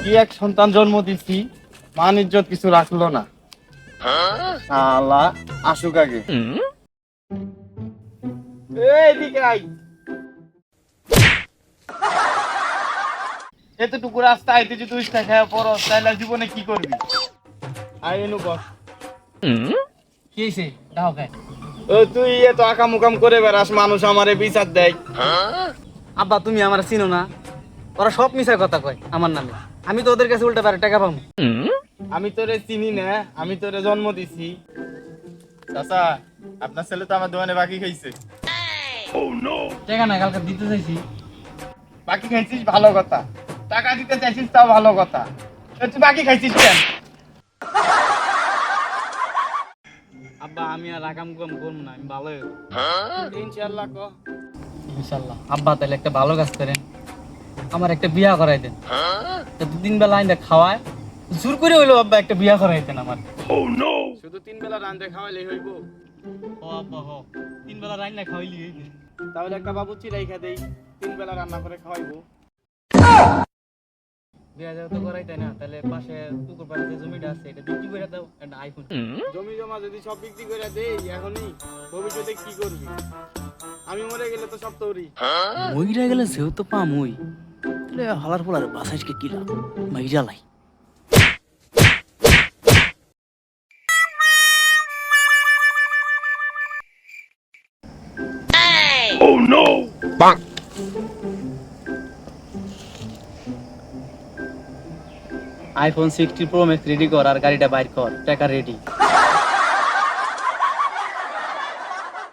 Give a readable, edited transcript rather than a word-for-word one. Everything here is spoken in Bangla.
কি এক সন্তান জন্ম দিছি, মান ইজ্জত কিছু রাখলো না। শালা আসুক আগে। এইদিকে আই। এতটুকু রাস্তা আইতে যদি তুই খায় পড়ো তাহলে জীবনে কি করবি? আই এনু বস। কি হইছে দাও খায়। ও তুই এত আকাম উকাম করে বেড়াস, মানুষ আমারে বিচার দেয়। আব্বা তুমি আমার চিনো না, ওরা সব মিছা কথা কয় আমার নামে। আমি তো ওদের কাছে উল্টা পারে টাকা পাবো। আমি তোরে চিনি না, আমি তোরে জন্ম দিছি। চাচা, আপনার ছেলে তো আমার দোকানে বাকি খাইছে। টাকা না কালকে দিতে চাইছি। বাকি খাইছিস ভালো কথা, টাকা দিতে চাইছিস তাও ভালো কথা। তুই বাকি খাইছিস কেন? আব্বা আমি আর আকাম কাম করবো না, আমি ভালো ইনশাআল্লাহ ক। ইনশাল্লাহ। আব্বা তাহলে একটা ভালো কাজ করেন, আমার একটা বিয়া করাই দেন। দুদিন বেলা আইনা খাওয়ায় জোর করে হইলো আব্বা একটা বিয়া করাই দেন আমার। শুধু 3 বেলা রাঁধে খাওয়াইলেই হইব? ও আব্বা হ, 3 বেলা রান্না খাওয়াইলি হইবে। তাহলে একটা বাবুচি রাইখা দেই, 3 বেলা রান্না করে খাওয়াইবো। বিয়া যাও তো করাই তাই না, তাহলে পাশে পুকুর পাড়ে যে জমিটা আছে এটা বিক্রি করে দাও, একটা আইফোন। জমি জমা যদি সব বিক্রি করে দেই এখনই, ভবিষ্যতে কি করবি? আমি মরে গেলে তো সব তোরই। মইরা গেলে যেহেতু পাম ওই তাহলে হালার পোলার বাসাইজকে কি লাভ, মাইরা লাই। আইফোন 60 প্রো ম্যাক্স রেডি কর আর গাড়িটা বাইর কর, টাকা রেডি।